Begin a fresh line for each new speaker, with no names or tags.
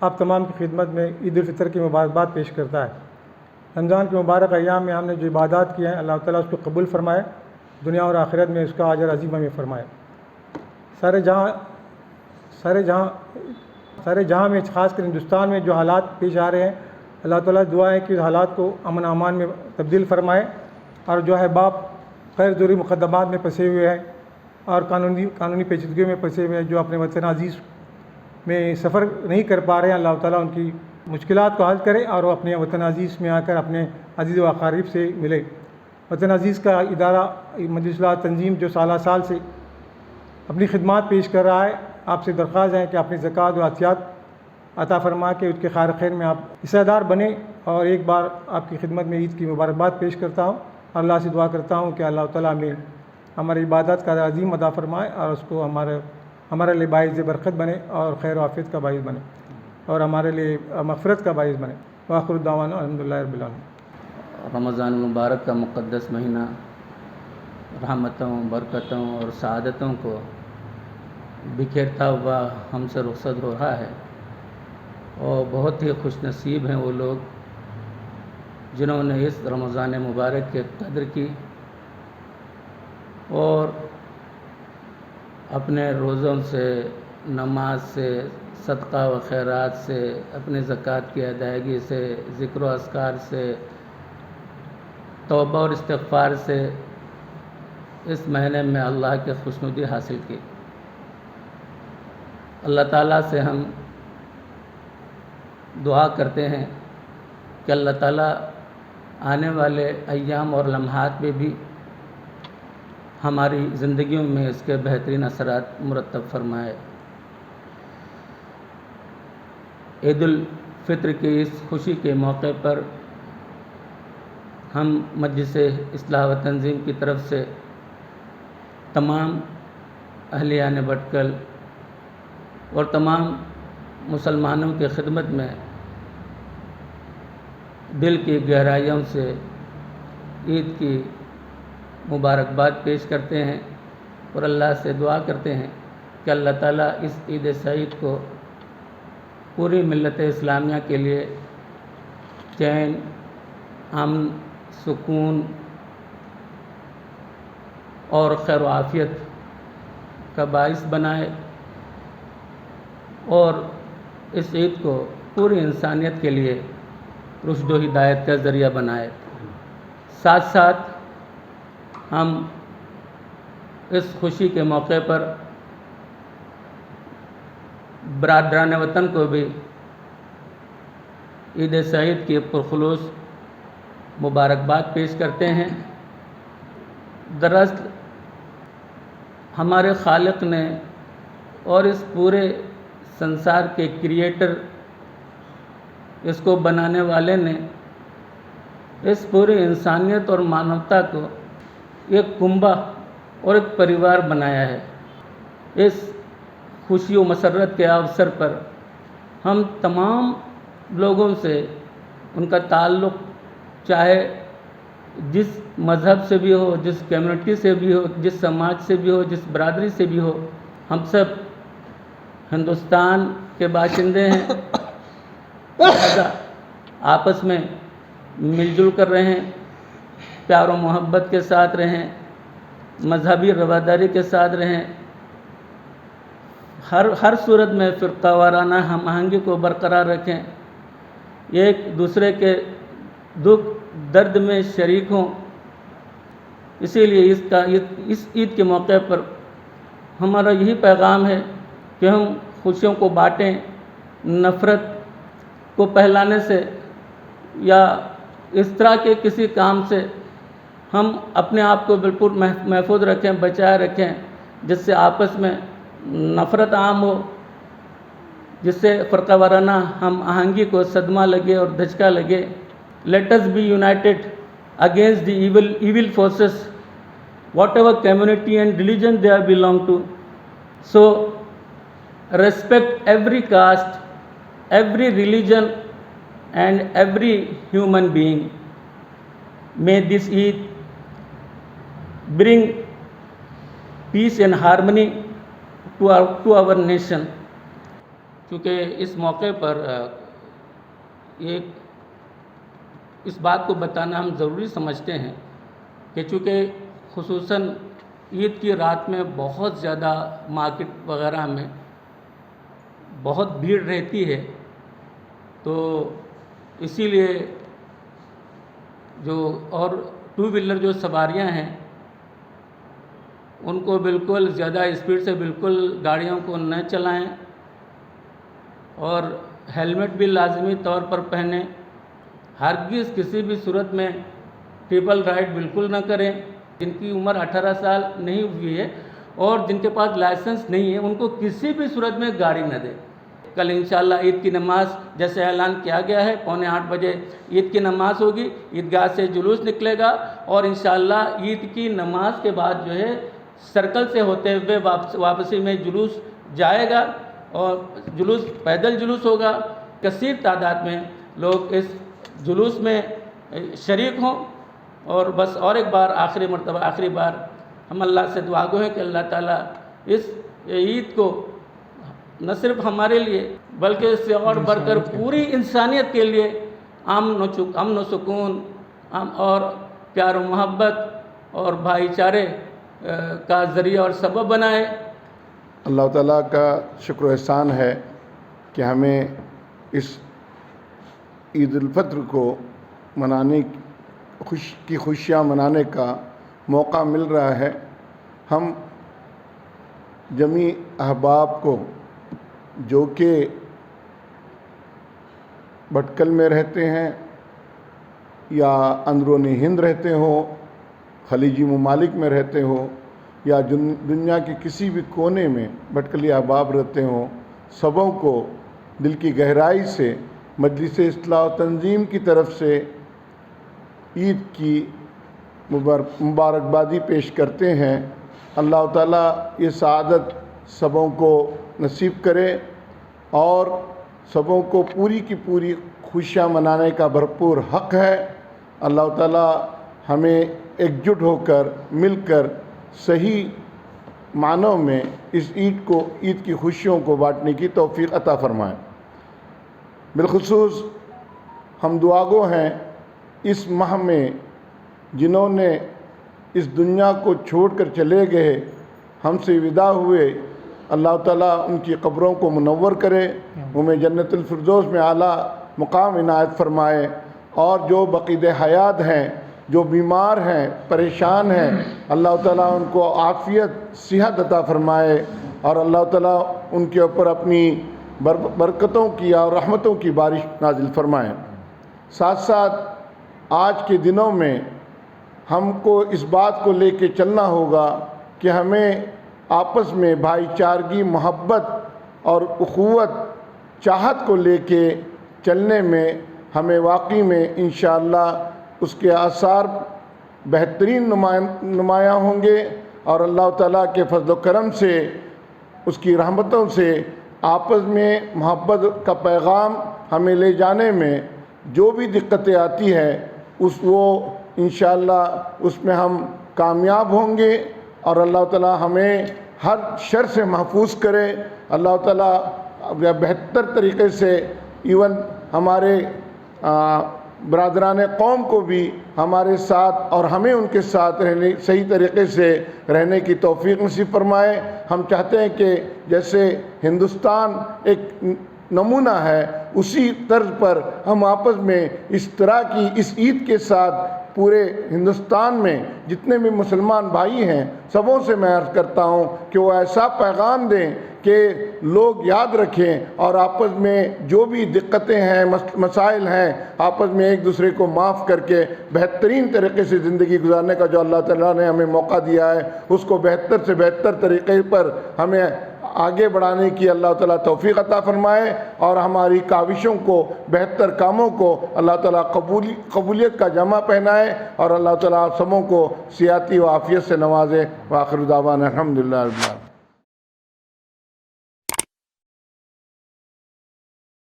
آپ تمام کی خدمت میں عید الفطر کی مبارکباد پیش کرتا ہے۔ رمضان کے مبارک ایام میں ہم نے جو عبادات کی ہیں، اللہ تعالیٰ اس کو قبول فرمائے، دنیا اور آخرت میں اس کا اجر عظیم ہمیں فرمائے۔ سارے جہاں میں، خاص کر ہندوستان میں جو حالات پیش آ رہے ہیں، اللہ تعالیٰ دعا ہے کہ اس حالات کو امن و امان میں تبدیل فرمائے، اور جو ہے باپ غیر ضروری مقدمات میں پھنسے ہوئے ہیں اور قانونی پیچیدگیوں میں پھنسے ہوئے ہیں، جو اپنے وطن عزیز میں سفر نہیں کر پا رہے ہیں، اللہ تعالیٰ ان کی مشکلات کو حل کرے اور وہ اپنے وطن عزیز میں آ کر اپنے عزیز و اقارب سے ملے۔ وطن عزیز کا ادارہ مجلس اللہ تنظیم جو سالہ سال سے اپنی خدمات پیش کر رہا ہے، آپ سے درخواست ہے کہ اپنی زکوٰۃ و عطیات عطا فرما کے اس کے خیر خیر میں آپ حصہ دار بنیں، اور ایک بار آپ کی خدمت میں عید کی مبارکباد پیش کرتا ہوں، اور اللہ سے دعا کرتا ہوں کہ اللہ تعالیٰ ہمیں ہماری عبادت کا عظیم ادا فرمائے، اور اس کو ہمارے لیے باعث برکت بنے اور خیر و عافیت کا باعث بنے، اور ہمارے لیے مغفرت کا باعث بنے۔ وآخر دعوانا الحمدللہ رب العالمین۔
رمضان المبارک کا مقدس مہینہ رحمتوں، برکتوں اور سعادتوں کو بکھیرتا ہوا ہم سے رخصت ہو رہا ہے، اور بہت ہی خوش نصیب ہیں وہ لوگ جنہوں نے اس رمضان مبارک کی قدر کی اور اپنے روزوں سے، نماز سے، صدقہ و خیرات سے، اپنے زکوٰۃ کی ادائیگی سے، ذکر و اذکار سے، توبہ اور استغفار سے اس مہینے میں اللہ کی خوشنودی حاصل کی۔ اللہ تعالیٰ سے ہم دعا کرتے ہیں کہ اللہ تعالیٰ آنے والے ایام اور لمحات میں بھی ہماری زندگیوں میں اس کے بہترین اثرات مرتب فرمائے۔ عید الفطر کی اس خوشی کے موقع پر ہم مجلس اصلاح و تنظیم کی طرف سے تمام اہلیان بٹکل اور تمام مسلمانوں کی خدمت میں دل کی گہرائیوں سے عید کی مبارکباد پیش کرتے ہیں، اور اللہ سے دعا کرتے ہیں کہ اللہ تعالیٰ اس عید سعید کو پوری ملت اسلامیہ کے لیے چین، امن، سکون اور خیر و عافیت کا باعث بنائے، اور اس عید کو پوری انسانیت کے لیے رشد و ہدایت کا ذریعہ بنائے۔ ساتھ ساتھ ہم اس خوشی کے موقع پر برادران وطن کو بھی عید سعید کی پرخلوص مبارکباد پیش کرتے ہیں۔ دراصل ہمارے خالق نے اور اس پورے سنسار کے کریٹر، اس کو بنانے والے نے اس پوری انسانیت اور مانوتا کو ایک کنبہ اور ایک پریوار بنایا ہے۔ اس خوشی و مسرت کے اوسر پر ہم تمام لوگوں سے ان کا تعلق، چاہے جس مذہب سے بھی ہو، جس کمیونٹی سے بھی ہو، جس سماج سے بھی ہو، جس برادری سے بھی ہو، ہم سب ہندوستان کے باشندے ہیں، لہذا آپس میں مل جل کر رہیں، پیار و محبت کے ساتھ رہیں، مذہبی رواداری کے ساتھ رہیں، ہر صورت میں فرقہ وارانہ ہم آہنگی کو برقرار رکھیں، ایک دوسرے کے دکھ درد میں شریک ہوں۔ اسی لیے اس عید کے موقع پر ہمارا یہی پیغام ہے کہ ہم خوشیوں کو بانٹیں، نفرت کو پھیلانے سے یا اس طرح کے کسی کام سے ہم اپنے آپ کو بالکل محفوظ رکھیں، بچائے رکھیں، جس سے آپس میں نفرت عام ہو، جس سے فرقہ وارانہ ہم آہنگی کو صدمہ لگے اور دھچکا لگے۔ Let us be united against the evil forces, whatever community and religion they belong to. So respect every caste, every religion and every human being. May this Eid bring peace and harmony to our nation. کیونکہ اس موقع پر ایک اس بات کو بتانا ہم ضروری سمجھتے ہیں کہ چونکہ خصوصاً عید کی رات میں بہت زیادہ مارکیٹ وغیرہ میں بہت بھیڑ رہتی ہے، تو اسی لیے جو اور ٹو ویلر جو سواریاں ہیں ان کو بالکل زیادہ اسپیڈ سے بالکل گاڑیوں کو نہ چلائیں، اور ہیلمٹ بھی لازمی طور پر پہنیں۔ ہرگز کسی بھی صورت میں ٹرپل رائڈ بالکل نہ کریں۔ جن کی عمر 18 سال نہیں ہوئی ہے اور جن کے پاس لائسنس نہیں ہے ان کو کسی بھی صورت میں گاڑی نہ دیں۔ کل انشاءاللہ عید کی نماز جیسے اعلان کیا گیا ہے 7:45 بجے عید کی نماز ہوگی، عیدگاہ سے جلوس نکلے گا، اور انشاءاللہ عید کی نماز کے بعد جو ہے سرکل سے ہوتے ہوئے واپسی میں جلوس جائے گا، اور جلوس پیدل جلوس ہوگا۔ کثیر تعداد میں لوگ اس جلوس میں شریک ہوں، اور بس اور ایک بار آخری بار ہم اللہ سے دعا گو ہیں کہ اللہ تعالیٰ اس عید کو نہ صرف ہمارے لیے بلکہ اس سے اور بڑھ کر پوری انسانیت کے لیے امن و سکون اور پیار و محبت اور بھائی چارے کا ذریعہ اور سبب بنائے۔
اللہ تعالیٰ کا شکر و احسان ہے کہ ہمیں اس عید الفطر کو منانے کی خوشیاں منانے کا موقع مل رہا ہے۔ ہم جمیع احباب کو جو کہ بھٹکل میں رہتے ہیں یا اندرون ہند رہتے ہوں، خلیجی ممالک میں رہتے ہوں، یا دنیا کے کسی بھی کونے میں بھٹکلی احباب رہتے ہوں، سبوں کو دل کی گہرائی سے مجلس اصلاح و تنظیم کی طرف سے عید کی مبارکبادی پیش کرتے ہیں۔ اللہ تعالیٰ یہ سعادت سبوں کو نصیب کرے اور سبوں کو پوری کی پوری خوشیاں منانے کا بھرپور حق ہے۔ اللہ تعالیٰ ہمیں ایک جٹ ہو کر مل کر صحیح معنوں میں اس عید کی خوشیوں کو بانٹنے کی توفیق عطا فرمائے۔ بالخصوص ہم دعاگو ہیں اس ماہ میں جنہوں نے اس دنیا کو چھوڑ کر چلے گئے، ہم سے وداع ہوئے، اللہ تعالیٰ ان کی قبروں کو منور کرے، انہیں جنت الفردوس میں اعلیٰ مقام عنایت فرمائے، اور جو بقید حیات ہیں، جو بیمار ہیں، پریشان ہیں، اللہ تعالیٰ ان کو عافیت صحت عطا فرمائے، اور اللہ تعالیٰ ان کے اوپر اپنی برکتوں کی اور رحمتوں کی بارش نازل فرمائے۔ ساتھ ساتھ آج کے دنوں میں ہم کو اس بات کو لے کے چلنا ہوگا کہ ہمیں آپس میں بھائی چارگی، محبت اور اخوت، چاہت کو لے کے چلنے میں ہمیں واقعی میں انشاءاللہ اس کے آثار بہترین نمایاں ہوں گے، اور اللہ تعالیٰ کے فضل و کرم سے، اس کی رحمتوں سے آپس میں محبت کا پیغام ہمیں لے جانے میں جو بھی دقتیں آتی ہیں وہ انشاءاللہ اس میں ہم کامیاب ہوں گے، اور اللہ تعالیٰ ہمیں ہر شر سے محفوظ کرے۔ اللہ تعالیٰ بہتر طریقے سے ایون ہمارے برادران قوم کو بھی ہمارے ساتھ اور ہمیں ان کے ساتھ صحیح طریقے سے رہنے کی توفیق نصیب فرمائے۔ ہم چاہتے ہیں کہ جیسے ہندوستان ایک نمونہ ہے، اسی طرز پر ہم آپس میں اس طرح کی اس عید کے ساتھ پورے ہندوستان میں جتنے بھی مسلمان بھائی ہیں سبوں سے میں عرض کرتا ہوں کہ وہ ایسا پیغام دیں کہ لوگ یاد رکھیں، اور آپس میں جو بھی دقتیں ہیں، مسائل ہیں، آپس میں ایک دوسرے کو معاف کر کے بہترین طریقے سے زندگی گزارنے کا جو اللہ تعالیٰ نے ہمیں موقع دیا ہے اس کو بہتر سے بہتر طریقے پر ہمیں آگے بڑھانے کی اللہ تعالیٰ توفیق عطا فرمائے، اور ہماری کاوشوں کو، بہتر کاموں کو اللہ تعالیٰ قبولیت کا جامہ پہنائے، اور اللہ تعالیٰ سبوں کو صحت و عافیت سے نوازے۔ وآخر دعوانا الحمدللہ رب العالمین۔